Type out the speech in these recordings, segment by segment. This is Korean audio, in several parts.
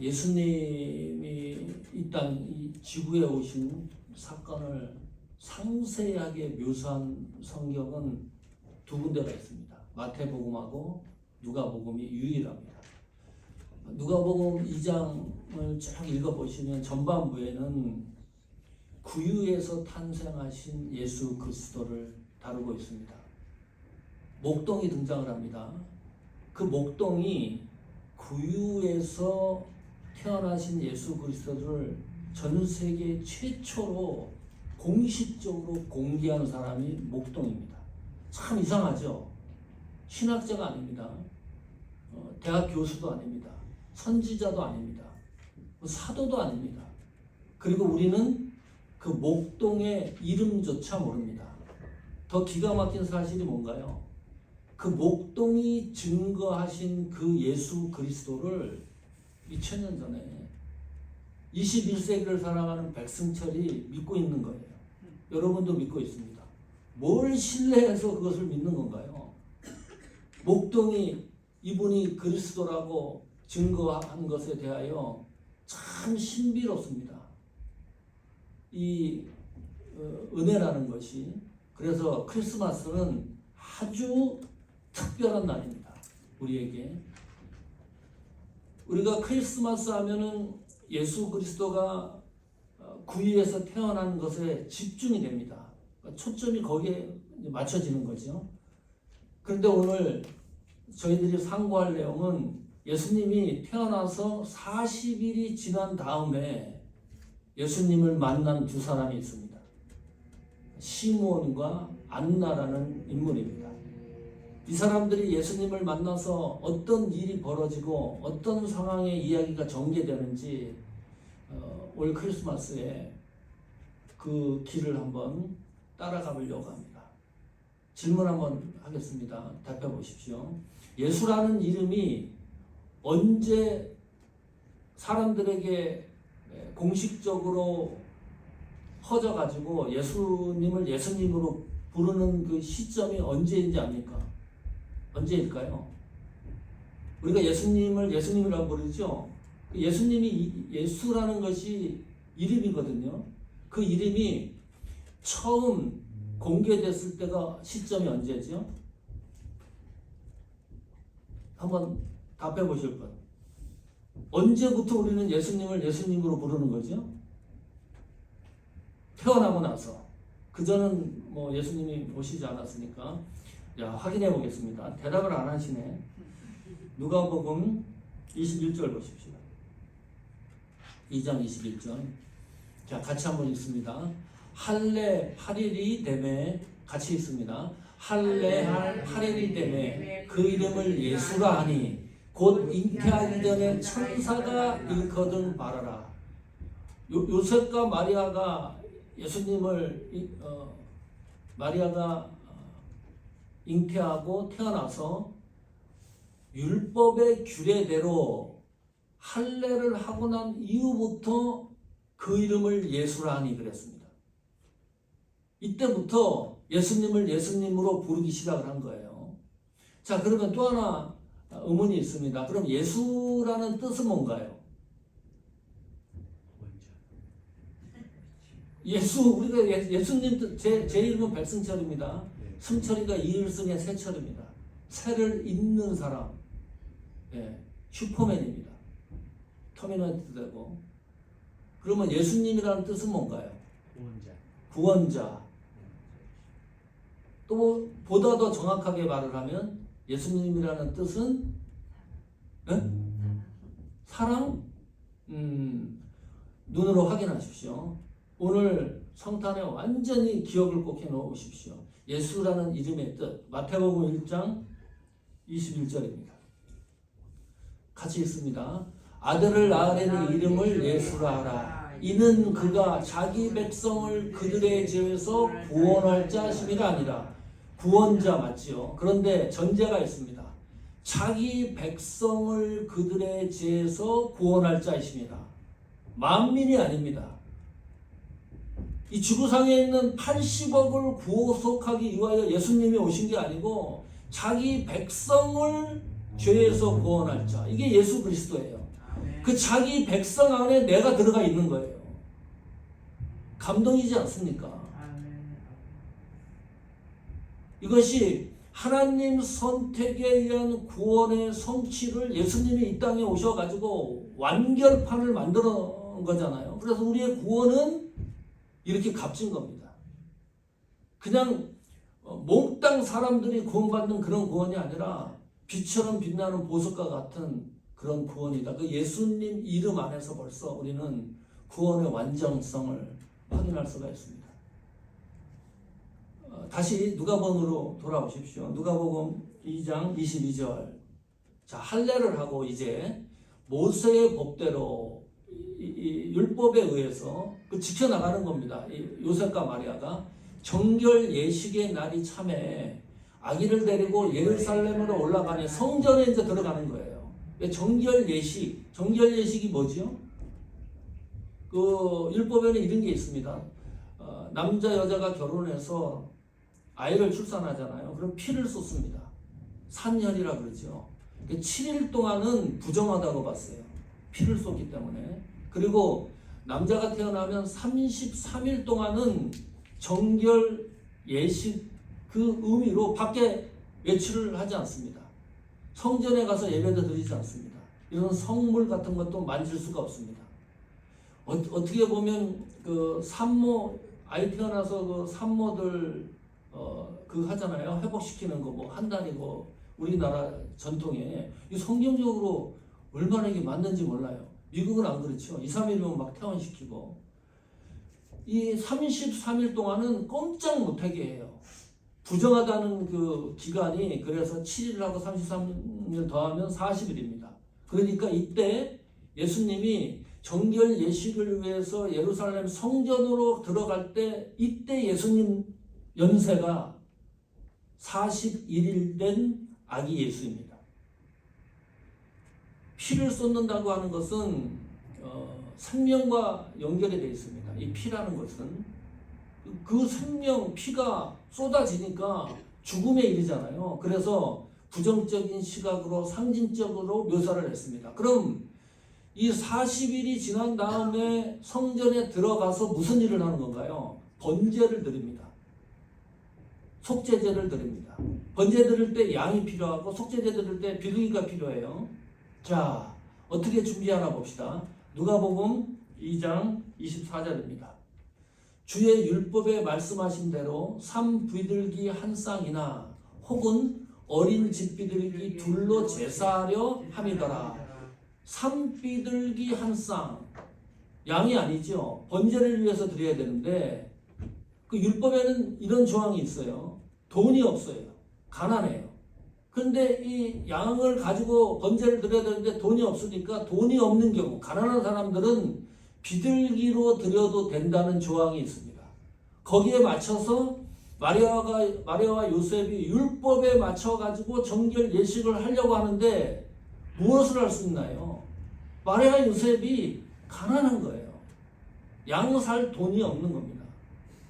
예수님이 이 땅, 이 지구에 오신 사건을 상세하게 묘사한 성경은 두 군데가 있습니다. 마태복음하고 누가복음이 유일합니다. 누가복음 2장을 쭉 읽어보시면 전반부에는 구유에서 탄생하신 예수 그리스도를 다루고 있습니다. 목동이 등장을 합니다. 그 목동이 구유에서 태어나신 예수 그리스도를 전 세계 최초로 공식적으로 공개한 사람이 목동입니다. 참 이상하죠? 신학자가 아닙니다. 대학 교수도 아닙니다. 선지자도 아닙니다. 사도도 아닙니다. 그리고 우리는 그 목동의 이름조차 모릅니다. 더 기가 막힌 사실이 뭔가요? 그 목동이 증거하신 그 예수 그리스도를 2000년 전에 21세기를 살아가는 백승철이 믿고 있는 거예요. 여러분도 믿고 있습니다. 뭘 신뢰해서 그것을 믿는 건가요? 목동이 이분이 그리스도라고 증거한 것에 대하여 참 신비롭습니다. 이 은혜라는 것이. 그래서 크리스마스는 아주 특별한 날입니다. 우리에게. 우리가 크리스마스 하면은 예수 그리스도가 구유에서 태어난 것에 집중이 됩니다. 초점이 거기에 맞춰지는 거죠. 그런데 오늘 저희들이 상고할 내용은 예수님이 태어나서 40일이 지난 다음에 예수님을 만난 두 사람이 있습니다. 시므온과 안나라는 인물입니다. 이 사람들이 예수님을 만나서 어떤 일이 벌어지고 어떤 상황의 이야기가 전개되는지 올 크리스마스에 그 길을 한번 따라가 보려고 합니다. 질문 한번 하겠습니다. 답해 보십시오. 예수라는 이름이 언제 사람들에게 공식적으로 퍼져가지고 예수님을 예수님으로 부르는 그 시점이 언제인지 압니까? 언제일까요? 우리가 예수님을 예수님이라고 부르죠. 예수님이 예수라는 것이 이름이거든요. 그 이름이 처음 공개됐을 때가 시점이 언제죠? 한번 답해 보실 분. 언제부터 우리는 예수님을 예수님으로 부르는 거죠? 태어나고 나서. 그전은 뭐 예수님이 오시지 않았으니까. 자, 확인해 보겠습니다. 대답을 안 하시네. 누가복음 21절 보십시오. 2장 21절. 자, 같이 한번 읽습니다. 할례 8일이 되매 같이 읽습니다. 할례 8일이 되매 그 이름을 예수라 하니 곧 잉태하기 전에 천사가 일거든 말하라. 요셉과 마리아가 예수님을 마리아가 잉태하고 태어나서 율법의 규례대로 할례를 하고 난 이후부터 그 이름을 예수라 하니 그랬습니다. 이때부터 예수님을 예수님으로 부르기 시작을 한 거예요. 자, 그러면 또 하나 의문이 있습니다. 그럼 예수라는 뜻은 뭔가요? 예수, 우리가 예수님 뜻, 제 이름은 백승철입니다. 승철이가 이일승의 세철입니다. 새를 잇는 사람. 예, 슈퍼맨입니다. 터미네이터 되고. 그러면 예수님이라는 뜻은 뭔가요? 구원자. 또 보다 더 정확하게 말을 하면 예수님이라는 뜻은 사랑? 눈으로 확인하십시오. 오늘 성탄에 완전히 기억을 꼭 해놓으십시오. 예수라는 이름의 뜻. 마태복음 1장 21절입니다. 같이 읽습니다. 아들을 낳으려니 이름을 예수라 하라. 이는 그가 자기 백성을 그들의 죄에서 구원할 자심이라 아니라. 구원자 맞지요. 그런데 전제가 있습니다. 자기 백성을 그들의 죄에서 구원할 자이십니다. 만민이 아닙니다. 이 지구상에 있는 80억을 구속하기 위하여 예수님이 오신 게 아니고 자기 백성을 죄에서 구원할 자. 이게 예수 그리스도예요. 그 자기 백성 안에 내가 들어가 있는 거예요. 감동이지 않습니까? 이것이 하나님 선택에 의한 구원의 성취를 예수님이 이 땅에 오셔가지고 완결판을 만들어 거잖아요. 그래서 우리의 구원은 이렇게 값진 겁니다. 그냥 몽땅 사람들이 구원받는 그런 구원이 아니라 빛처럼 빛나는 보석과 같은 그런 구원이다. 그 예수님 이름 안에서 벌써 우리는 구원의 완전성을 확인할 수가 있습니다. 다시 누가복음으로 돌아오십시오. 누가복음 2장 22절. 자, 할례를 하고 이제 모세의 법대로 이 율법에 의해서 그 지켜나가는 겁니다. 요셉과 마리아가 정결 예식의 날이 참에 아기를 데리고 예루살렘으로 올라가는 성전에 이제 들어가는 거예요. 정결 예식이 뭐죠? 그 율법에는 이런 게 있습니다. 남자 여자가 결혼해서 아이를 출산하잖아요. 그럼 피를 쏟습니다. 산혈이라 그러죠. 7일 동안은 부정하다고 봤어요. 피를 쏟기 때문에. 그리고 남자가 태어나면 33일 동안은 정결 예식 그 의미로 밖에 외출을 하지 않습니다. 성전에 가서 예배도 드리지 않습니다. 이런 성물 같은 것도 만질 수가 없습니다. 어떻게 보면 그 산모 아이 태어나서 그 산모들 그 하잖아요. 회복시키는 거 뭐 한 달이고 우리나라 전통에 이 성경적으로 얼마나 이게 맞는지 몰라요. 미국은 안 그렇죠. 2, 3일이면 막 퇴원시키고 이 33일 동안은 꼼짝 못하게 해요. 부정하다는 그 기간이 그래서 7일하고 33일 더하면 40일입니다. 그러니까 이때 예수님이 정결 예식을 위해서 예루살렘 성전으로 들어갈 때 이때 예수님 연세가 41일 된 아기 예수입니다. 피를 쏟는다고 하는 것은 생명과 연결이 되어 있습니다. 이 피라는 것은 그 생명, 피가 쏟아지니까 죽음에 이르잖아요. 그래서 부정적인 시각으로 상징적으로 묘사를 했습니다. 그럼 이 40일이 지난 다음에 성전에 들어가서 무슨 일을 하는 건가요? 번제를 드립니다. 속죄제를 드립니다. 번제 드릴 때 양이 필요하고 속죄제 드릴 때 비둘기가 필요해요. 자, 어떻게 준비하나 봅시다. 누가복음 2장 24절입니다. 주의 율법에 말씀하신 대로 산비둘기 한 쌍이나 혹은 어린 집비둘기 둘로 제사하려 함이더라. 산비둘기 한 쌍, 양이 아니죠. 번제를 위해서 드려야 되는데 그 율법에는 이런 조항이 있어요. 돈이 없어요. 가난해요. 근데 이 양을 가지고 번제를 드려야 되는데 돈이 없으니까 돈이 없는 경우 가난한 사람들은 비둘기로 드려도 된다는 조항이 있습니다. 거기에 맞춰서 마리아와 요셉이 율법에 맞춰 가지고 정결 예식을 하려고 하는데 무엇을 할 수 있나요? 마리아 요셉이 가난한 거예요. 양 살 돈이 없는 겁니다.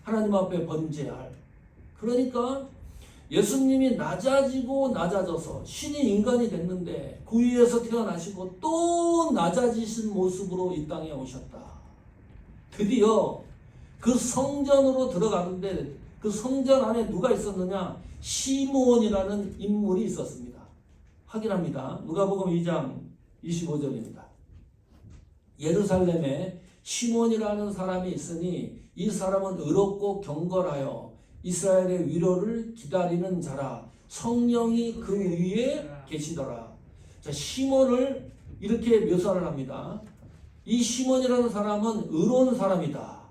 하나님 앞에 번제할. 그러니까 예수님이 낮아지고 낮아져서 신이 인간이 됐는데 그 위에서 태어나시고 또 낮아지신 모습으로 이 땅에 오셨다. 드디어 그 성전으로 들어가는데 그 성전 안에 누가 있었느냐? 시므온이라는 인물이 있었습니다. 확인합니다. 누가복음 2장 25절입니다. 예루살렘에 시몬이라는 사람이 있으니 이 사람은 의롭고 경건하여 이스라엘의 위로를 기다리는 자라. 성령이 그 위에 계시더라. 자, 시몬을 이렇게 묘사를 합니다. 이 시몬이라는 사람은 의로운 사람이다.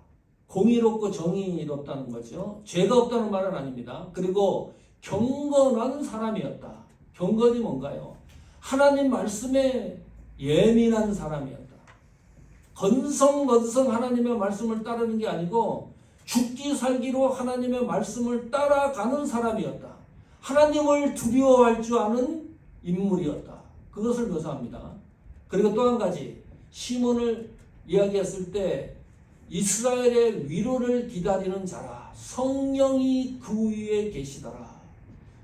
공의롭고 정의롭다는 거죠. 죄가 없다는 말은 아닙니다. 그리고 경건한 사람이었다. 경건이 뭔가요? 하나님 말씀에 예민한 사람이었다. 건성건성 하나님의 말씀을 따르는 게 아니고 죽기 살기로 하나님의 말씀을 따라가는 사람이었다. 하나님을 두려워할 줄 아는 인물이었다. 그것을 묘사합니다. 그리고 또 한 가지 시몬을 이야기했을 때 이스라엘의 위로를 기다리는 자라. 성령이 그 위에 계시더라.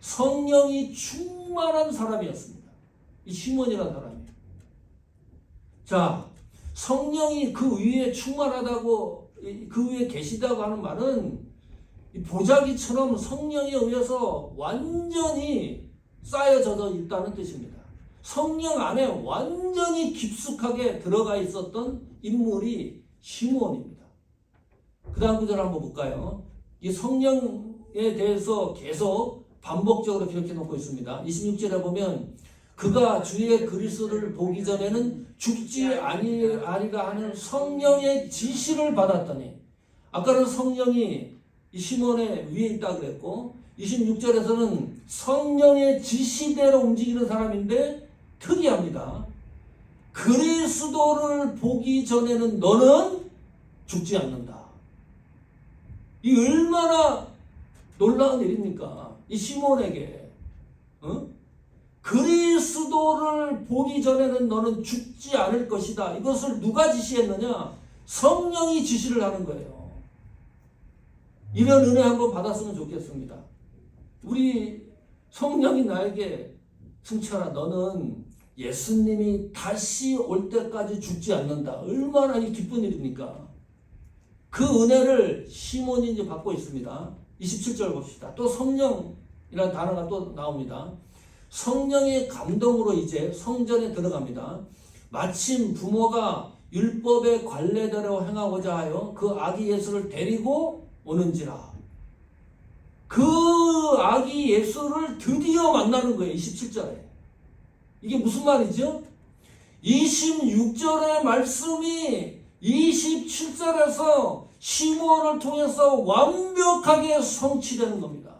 성령이 충만한 사람이었습니다. 이 시몬이라는 사람이. 자, 성령이 그 위에 충만하다고, 그 위에 계시다고 하는 말은 보자기처럼 성령에 의해서 완전히 쌓여져 있다는 뜻입니다. 성령 안에 완전히 깊숙하게 들어가 있었던 인물이 시므온입니다. 그 다음 구절 한번 볼까요? 이 성령에 대해서 계속 반복적으로 기록해 놓고 있습니다. 26절에 보면 그가 주의 그리스도를 보기 전에는 죽지 아니하리라 하는 성령의 지시를 받았더니, 아까는 성령이 이 시몬의 위에 있다 그랬고 26절에서는 성령의 지시대로 움직이는 사람인데 특이합니다. 그리스도를 보기 전에는 너는 죽지 않는다. 이 얼마나 놀라운 일입니까? 이 시몬에게 그리스도를 보기 전에는 너는 죽지 않을 것이다. 이것을 누가 지시했느냐? 성령이 지시를 하는 거예요. 이런 은혜 한번 받았으면 좋겠습니다. 우리 성령이 나에게 승철아, 너는 예수님이 다시 올 때까지 죽지 않는다. 얼마나 기쁜 일입니까? 그 은혜를 시몬이 이제 받고 있습니다. 27절 봅시다. 또 성령이라는 단어가 또 나옵니다. 성령의 감동으로 이제 성전에 들어갑니다. 마침 부모가 율법의 관례대로 행하고자 하여 그 아기 예수를 데리고 오는지라. 그 아기 예수를 드디어 만나는 거예요. 27절에. 이게 무슨 말이죠? 26절의 말씀이 27절에서 시므온을 통해서 완벽하게 성취되는 겁니다.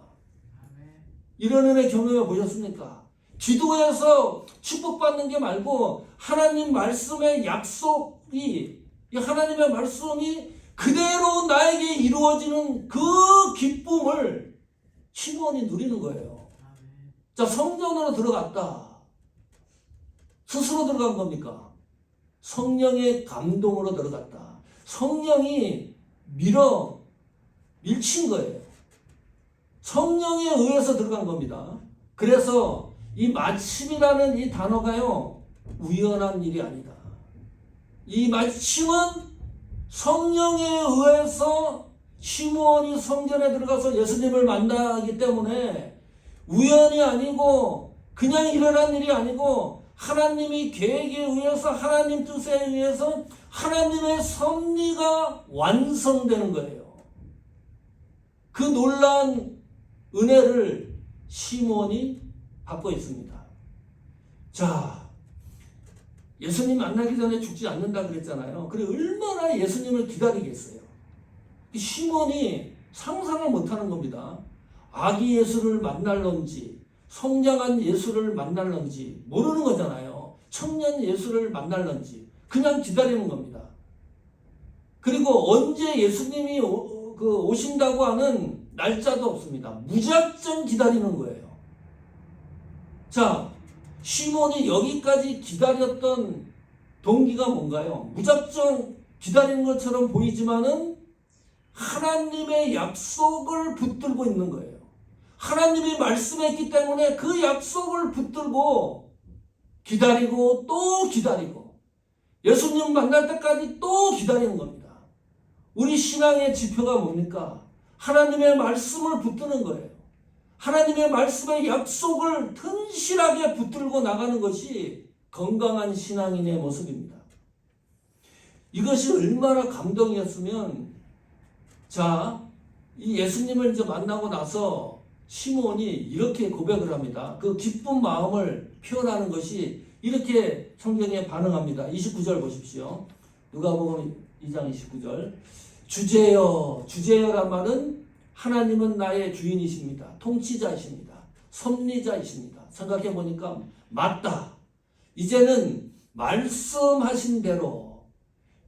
이런 은혜 경험해 보셨습니까? 기도에서 축복받는 게 말고 하나님 말씀의 약속이, 하나님의 말씀이 그대로 나에게 이루어지는 그 기쁨을 시므온이 누리는 거예요. 자, 성전으로 들어갔다. 스스로 들어간 겁니까? 성령의 감동으로 들어갔다. 성령이 밀친 거예요. 성령에 의해서 들어간 겁니다. 그래서 이 마침이라는 이 단어가요, 우연한 일이 아니다. 이 마침은 성령에 의해서 시므온이 성전에 들어가서 예수님을 만나기 때문에 우연이 아니고 그냥 일어난 일이 아니고 하나님이 계획에 의해서, 하나님 뜻에 의해서 하나님의 섭리가 완성되는 거예요. 그 놀라운 은혜를 시므온이 받고 있습니다. 자, 예수님 만나기 전에 죽지 않는다 그랬잖아요. 그래 얼마나 예수님을 기다리겠어요. 시몬이 상상을 못하는 겁니다. 아기 예수를 만날런지 성장한 예수를 만날런지 모르는 거잖아요. 청년 예수를 만날런지 그냥 기다리는 겁니다. 그리고 언제 예수님이 오신다고 하는 날짜도 없습니다. 무작정 기다리는 거예요. 자, 시몬이 여기까지 기다렸던 동기가 뭔가요? 무작정 기다리는 것처럼 보이지만은 하나님의 약속을 붙들고 있는 거예요. 하나님이 말씀했기 때문에 그 약속을 붙들고 기다리고 또 기다리고 예수님 만날 때까지 또 기다리는 겁니다. 우리 신앙의 지표가 뭡니까? 하나님의 말씀을 붙드는 거예요. 하나님의 말씀의 약속을 튼실하게 붙들고 나가는 것이 건강한 신앙인의 모습입니다. 이것이 얼마나 감동이었으면, 자, 이 예수님을 이제 만나고 나서 시몬이 이렇게 고백을 합니다. 그 기쁜 마음을 표현하는 것이 이렇게 성경에 반응합니다. 29절 보십시오. 누가복음 2장 29절. 주제여, 주제여란 말은 하나님은 나의 주인이십니다. 통치자이십니다. 섭리자이십니다. 생각해 보니까 맞다. 이제는 말씀하신 대로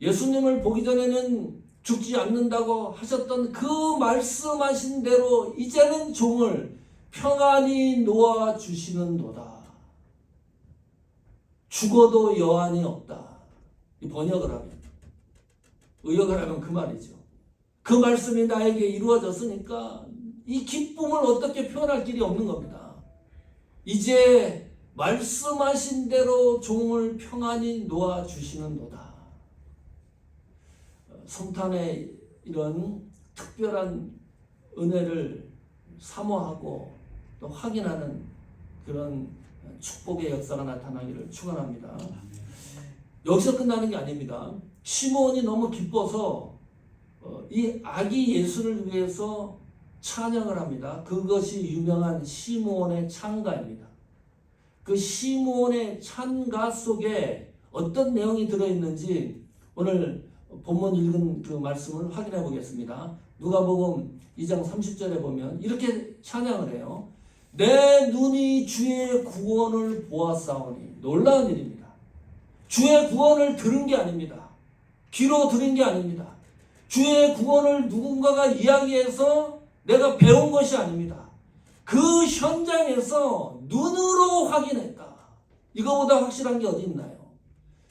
예수님을 보기 전에는 죽지 않는다고 하셨던 그 말씀하신 대로 이제는 종을 평안히 놓아주시는도다. 죽어도 여한이 없다. 이 번역을 하면, 의역을 하면 그 말이죠. 그 말씀이 나에게 이루어졌으니까 이 기쁨을 어떻게 표현할 길이 없는 겁니다. 이제 말씀하신 대로 종을 평안히 놓아주시는도다. 성탄의 이런 특별한 은혜를 사모하고 또 확인하는 그런 축복의 역사가 나타나기를 축원합니다. 여기서 끝나는 게 아닙니다. 시므온이 너무 기뻐서 이 아기 예수를 위해서 찬양을 합니다. 그것이 유명한 시므온의 찬가입니다. 그 시므온의 찬가 속에 어떤 내용이 들어있는지 오늘 본문 읽은 그 말씀을 확인해 보겠습니다. 누가복음 2장 30절에 보면 이렇게 찬양을 해요. 내 눈이 주의 구원을 보았사오니. 놀라운 일입니다. 주의 구원을 들은 게 아닙니다. 귀로 들은 게 아닙니다. 주의 구원을 누군가가 이야기해서 내가 배운 것이 아닙니다. 그 현장에서 눈으로 확인했다. 이거보다 확실한 게 어디 있나요?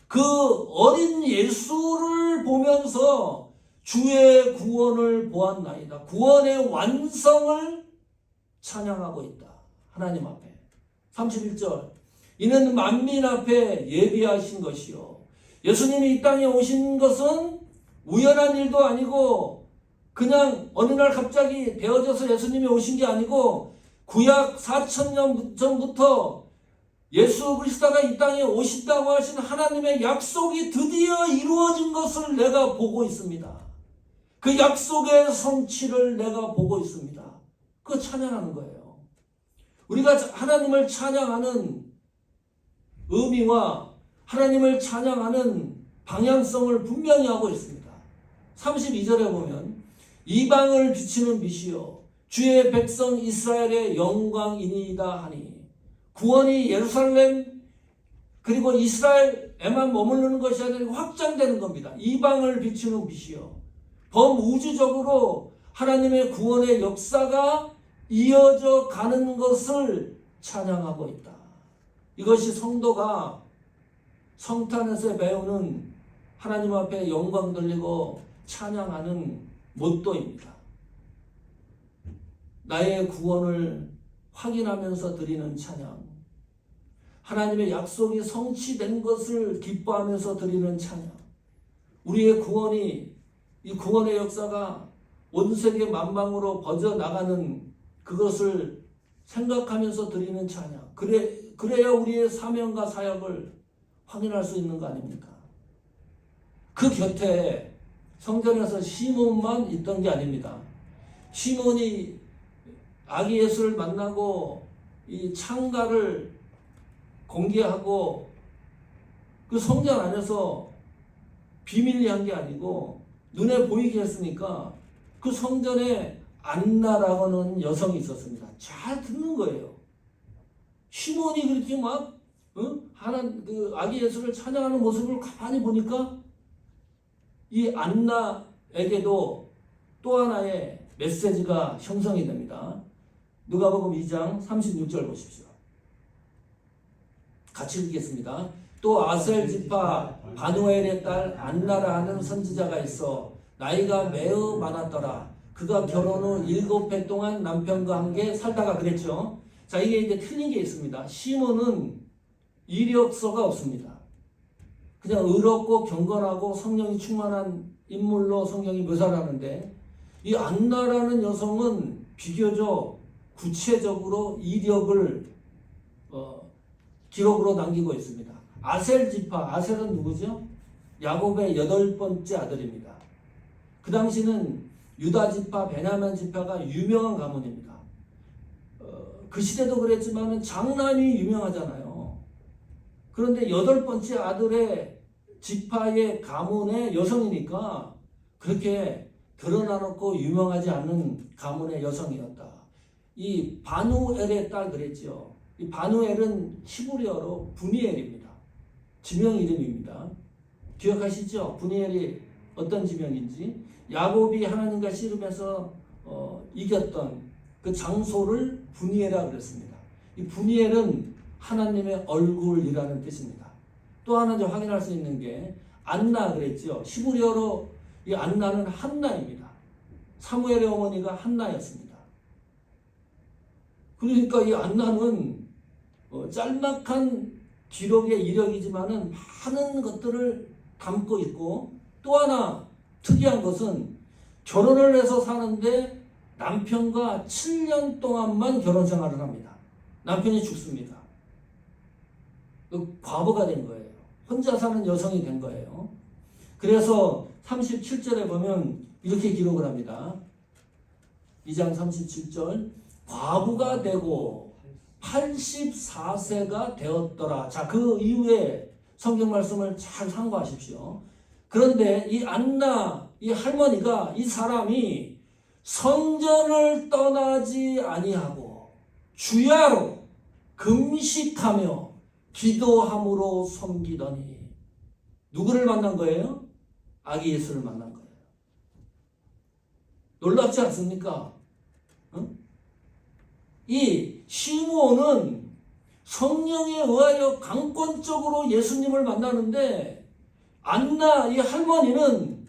그 어린 예수를 보면서 주의 구원을 보았나이다. 구원의 완성을 찬양하고 있다. 하나님 앞에. 31절. 이는 만민 앞에 예비하신 것이요. 예수님이 이 땅에 오신 것은 우연한 일도 아니고 그냥 어느 날 갑자기 되어져서 예수님이 오신 게 아니고 구약 4,000년 전부터 예수 그리스도가 이 땅에 오신다고 하신 하나님의 약속이 드디어 이루어진 것을 내가 보고 있습니다. 그 약속의 성취를 내가 보고 있습니다. 그거 찬양하는 거예요. 우리가 하나님을 찬양하는 의미와 하나님을 찬양하는 방향성을 분명히 하고 있습니다. 32절에 보면 이방을 비치는 빛이요 주의 백성 이스라엘의 영광이니이다 하니. 구원이 예루살렘 그리고 이스라엘에만 머무르는 것이 아니라 확장되는 겁니다. 이방을 비추는 빛이요 범우주적으로 하나님의 구원의 역사가 이어져 가는 것을 찬양하고 있다. 이것이 성도가 성탄에서 배우는 하나님 앞에 영광 돌리고 찬양하는 모토입니다. 나의 구원을 확인하면서 드리는 찬양, 하나님의 약속이 성취된 것을 기뻐하면서 드리는 찬양, 우리의 구원이 이 구원의 역사가 온 세계 만방으로 퍼져나가는 그것을 생각하면서 드리는 찬양, 그래야 우리의 사명과 사역을 확인할 수 있는 거 아닙니까? 그 곁에 성전에서 시몬만 있던 게 아닙니다. 시몬이 아기 예수를 만나고 이 창가를 공개하고 그 성전 안에서 비밀리 한 게 아니고 눈에 보이게 했으니까 그 성전에 안나라고는 여성이 있었습니다. 잘 듣는 거예요. 시몬이 그렇게 막 그 아기 예수를 찬양하는 모습을 가만히 보니까 이 안나에게도 또 하나의 메시지가 형성이 됩니다. 누가복음 2장 36절 보십시오. 같이 읽겠습니다. 또 아셀 지파 바누엘의 딸 안나라 하는 선지자가 있어 나이가 매우 많았더라. 그가 결혼 후 7해 동안 남편과 함께 살다가 그랬죠. 자, 이게 이제 틀린 게 있습니다. 시몬은 이력서가 없습니다. 그냥 의롭고 경건하고 성령이 충만한 인물로 성경이 묘사를 하는데 이 안나라는 여성은 비교적 구체적으로 이력을 기록으로 남기고 있습니다. 아셀 지파, 아셀은 누구죠? 야곱의 8번째 아들입니다. 그 당시는 유다 지파, 베냐민 지파가 유명한 가문입니다. 그 시대도 그랬지만 장남이 유명하잖아요. 그런데 8번째 아들의 지파의 가문의 여성이니까 그렇게 드러나놓고 유명하지 않은 가문의 여성이었다. 이 바누엘의 딸 그랬죠. 이 바누엘은 히브리어로 분이엘입니다. 지명 이름입니다. 기억하시죠? 분이엘이 어떤 지명인지. 야곱이 하나님과 씨름해서 이겼던 그 장소를 분이엘이라고 그랬습니다. 이 분이엘은 하나님의 얼굴이라는 뜻입니다. 또 하나 좀 확인할 수 있는 게 안나 그랬죠. 히브리어로 이 안나는 한나입니다. 사무엘의 어머니가 한나였습니다. 그러니까 이 안나는 짤막한 기록의 이력이지만은 많은 것들을 담고 있고, 또 하나 특이한 것은 결혼을 해서 사는데 남편과 7년 동안만 결혼 생활을 합니다. 남편이 죽습니다. 과부가 된 거예요. 혼자 사는 여성이 된 거예요. 그래서 37절에 보면 이렇게 기록을 합니다. 2장 37절, 과부가 되고 84세가 되었더라. 자, 그 이후에 성경 말씀을 잘 참고하십시오. 그런데 이 안나, 이 할머니가, 이 사람이 성전을 떠나지 아니하고 주야로 금식하며 기도함으로 섬기더니, 누구를 만난 거예요? 아기 예수를 만난 거예요. 놀랍지 않습니까? 응? 이 시므온은 성령에 의하여 강권적으로 예수님을 만나는데, 안나 이 할머니는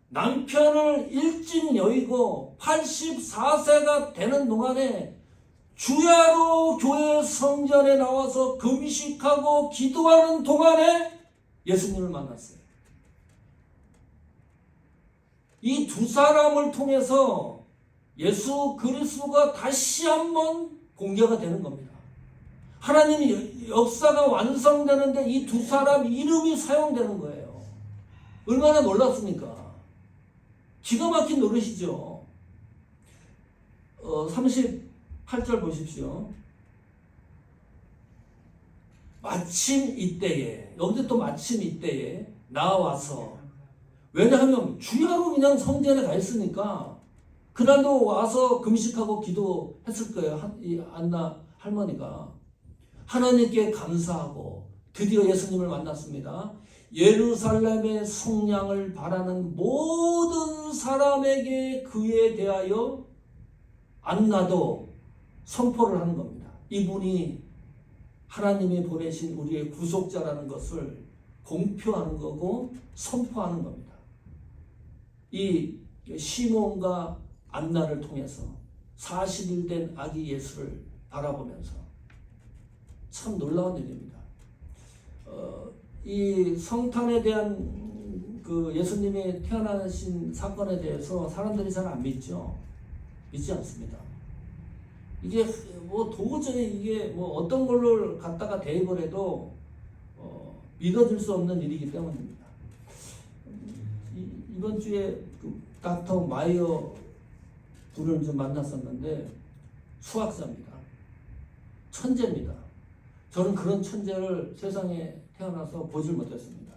남편을 일찍 여의고 84세가 되는 동안에 주야로 교회 성전에 나와서 금식하고 기도하는 동안에 예수님을 만났어요. 이 두 사람을 통해서 예수 그리스도가 다시 한번 공개가 되는 겁니다. 하나님의 역사가 완성되는데 이 두 사람 이름이 사용되는 거예요. 얼마나 놀랍습니까? 기가 막힌 노릇이죠. 38절 보십시오. 마침 이때에, 여기서 또 마침 이때에 나와서, 왜냐하면 주야로 그냥 성전에 가 있으니까 그날도 와서 금식하고 기도했을 거예요. 이 안나 할머니가 하나님께 감사하고 드디어 예수님을 만났습니다. 예루살렘의 속량을 바라는 모든 사람에게 그에 대하여 안나도 선포를 하는 겁니다. 이분이 하나님이 보내신 우리의 구속자라는 것을 공표하는 거고 선포하는 겁니다. 이 시몬과 안나를 통해서 40일 된 아기 예수를 바라보면서 참 놀라운 일입니다. 이 성탄에 대한 그 예수님이 태어나신 사건에 대해서 사람들이 잘 안 믿죠. 믿지 않습니다. 이게 뭐 도저히 이게 뭐 어떤 걸로 갖다가 대입을 해도 믿어질 수 없는 일이기 때문입니다. 이번 주에 그 닥터 마이어 분을 좀 만났었는데 수학자입니다. 천재입니다. 저는 그런 천재를 세상에 태어나서 보질 못했습니다.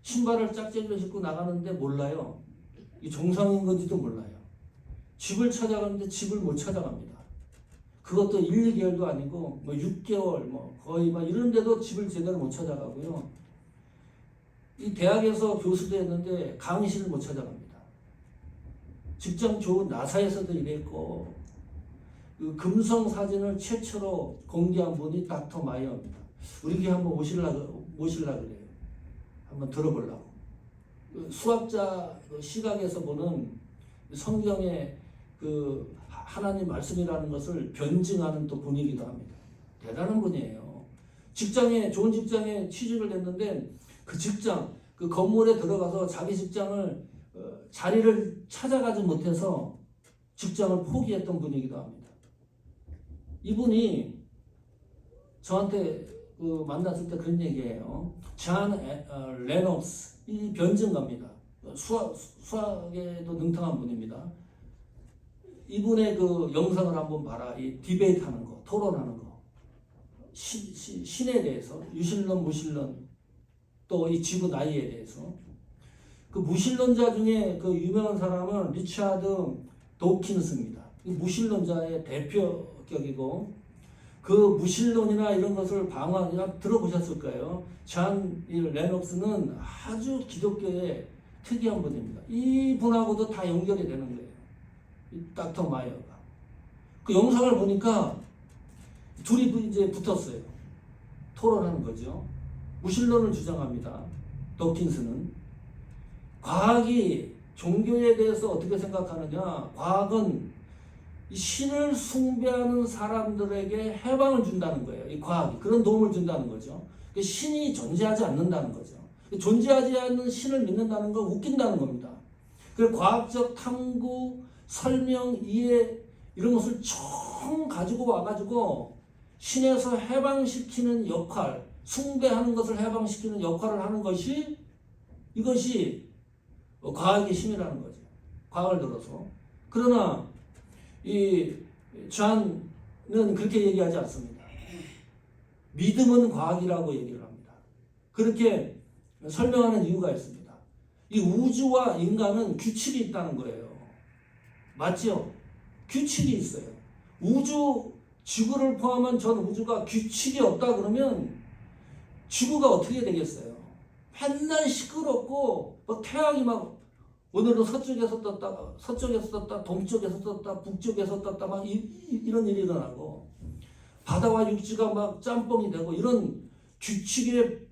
신발을 짝짝이로 신고 나가는데 몰라요. 이 정상인 건지도 몰라요. 집을 찾아가는데 집을 못 찾아갑니다. 그것도 1, 2개월도 아니고 뭐 6개월 뭐 거의 막 이런데도 집을 제대로 못 찾아가고요. 이 대학에서 교수도 했는데 강의실을 못 찾아갑니다. 직장 좋은 나사에서도 일했고, 그 금성 사진을 최초로 공개한 분이 닥터 마이어입니다. 우리 교회 한번 모시려고 그래요. 한번 들어보려고. 수학자 시각에서 보는 성경의 그 하나님 말씀이라는 것을 변증하는 또 분이기도 합니다. 대단한 분이에요. 좋은 직장에 취직을 했는데 그 직장, 그 건물에 들어가서 자기 직장을 자리를 찾아가지 못해서 직장을 포기했던 분이기도 합니다. 이분이 저한테 그 만났을 때 그런 얘기예요. 존 레녹스, 이 변증가입니다. 수학에도 능통한 분입니다. 이분의 그 영상을 한번 봐라. 이 디베이트 하는 거, 토론하는 거. 신에 대해서, 유신론, 무신론, 또 이 지구 나이에 대해서. 그 무신론자 중에 그 유명한 사람은 리차드 도킨스입니다. 무신론자의 대표격이고, 그 무신론이나 이런 것을 방어하냐 들어보셨을 거예요. 존 레녹스는 아주 기독교의 특이한 분입니다. 이 분하고도 다 연결이 되는 거예요. 이 닥터 마이어가. 그 영상을 보니까 둘이 이제 붙었어요. 토론하는 거죠. 무신론을 주장합니다. 도킨스는. 과학이 종교에 대해서 어떻게 생각하느냐. 과학은 이 신을 숭배하는 사람들에게 해방을 준다는 거예요. 이 과학이 그런 도움을 준다는 거죠. 신이 존재하지 않는다는 거죠. 존재하지 않는 신을 믿는다는 건 웃긴다는 겁니다. 그래서 과학적 탐구, 설명, 이해 이런 것을 총 가지고 와가지고 신에서 해방시키는 역할, 숭배하는 것을 해방시키는 역할을 하는 것이 이것이 과학의 힘이라는 거죠. 과학을 들어서. 그러나 이 존은 그렇게 얘기하지 않습니다. 믿음은 과학이라고 얘기를 합니다. 그렇게 설명하는 이유가 있습니다. 이 우주와 인간은 규칙이 있다는 거예요. 맞죠? 규칙이 있어요. 우주, 지구를 포함한 전 우주가 규칙이 없다 그러면 지구가 어떻게 되겠어요? 맨날 시끄럽고 뭐 태양이 막 오늘은 서쪽에서 떴다, 동쪽에서 떴다, 북쪽에서 떴다 막 이런 일이 일어나고 바다와 육지가 막 짬뽕이 되고 이런 규칙의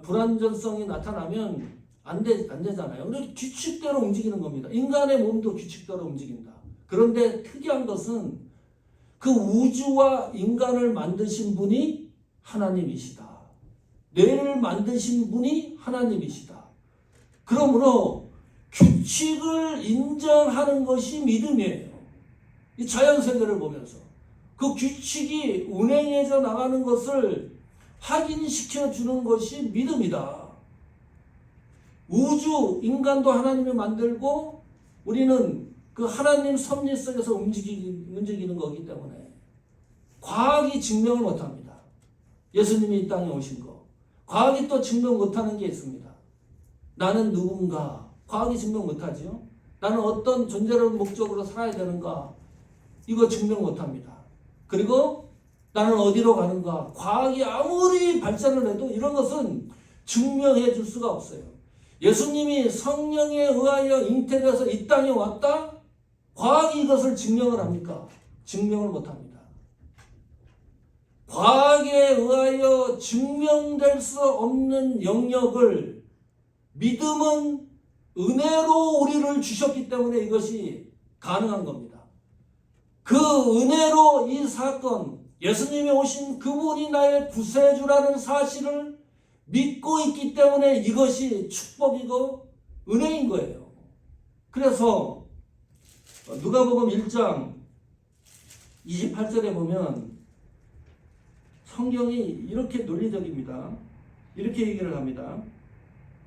불완전성이 나타나면 안 되잖아요. 그래서 규칙대로 움직이는 겁니다. 인간의 몸도 규칙대로 움직인다. 그런데 특이한 것은 그 우주와 인간을 만드신 분이 하나님이시다. 뇌를 만드신 분이 하나님이시다. 그러므로 규칙을 인정하는 것이 믿음이에요. 이 자연세계를 보면서 그 규칙이 운행해져 나가는 것을 확인시켜 주는 것이 믿음이다. 우주, 인간도 하나님이 만들고 우리는 그 하나님 섭리 속에서 움직이는 거기 때문에 과학이 증명을 못합니다. 예수님이 이 땅에 오신 거. 과학이 또 증명 못하는 게 있습니다. 나는 누군가. 과학이 증명 못하죠. 나는 어떤 존재를 목적으로 살아야 되는가. 이거 증명 못합니다. 그리고 나는 어디로 가는가. 과학이 아무리 발전을 해도 이런 것은 증명해 줄 수가 없어요. 예수님이 성령에 의하여 잉태돼서 이 땅에 왔다? 과학이 이것을 증명을 합니까? 증명을 못합니다. 과학에 의하여 증명될 수 없는 영역을 믿음은 은혜로 우리를 주셨기 때문에 이것이 가능한 겁니다. 그 은혜로 이 사건, 예수님이 오신 그분이 나의 구세주라는 사실을 믿고 있기 때문에 이것이 축복이고 은혜인 거예요. 그래서 누가복음 1장 28절에 보면 성경이 이렇게 논리적입니다. 이렇게 얘기를 합니다.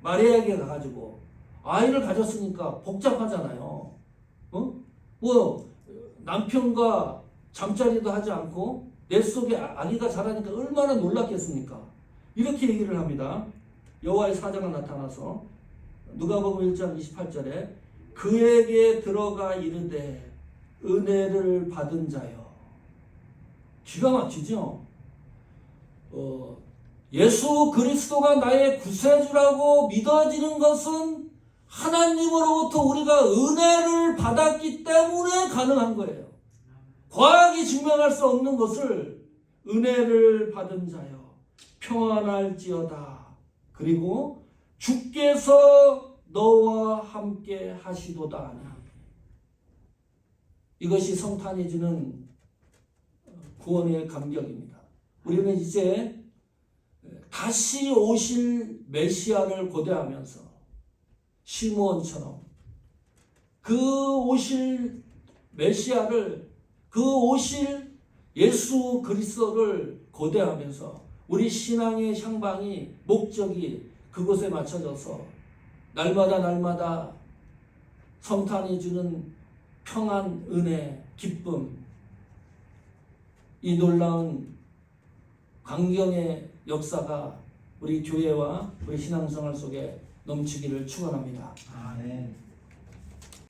마리아에게 가가지고 아이를 가졌으니까 복잡하잖아요. 뭐 남편과 잠자리도 하지 않고 내 속에 아기가 자라니까 얼마나 놀랐겠습니까? 이렇게 얘기를 합니다. 여호와의 사자가 나타나서 누가복음 1장 28절에 그에게 들어가 이르되 은혜를 받은 자여. 기가 막히죠? 예수 그리스도가 나의 구세주라고 믿어지는 것은 하나님으로부터 우리가 은혜를 받았기 때문에 가능한 거예요. 과학이 증명할 수 없는 것을 은혜를 받은 자여 평안할지어다. 그리고 주께서 너와 함께 하시도다. 이것이 성탄이 주는 구원의 감격입니다. 우리는 이제 다시 오실 메시아를 고대하면서 시므온처럼 그 오실 메시아를, 그 오실 예수 그리스도를 고대하면서 우리 신앙의 향방이, 목적이 그곳에 맞춰져서 날마다 성탄이 주는 평안, 은혜, 기쁨, 이 놀라운 광경의 역사가 우리 교회와 우리 신앙생활 속에 넘치기를 축원합니다. 아멘.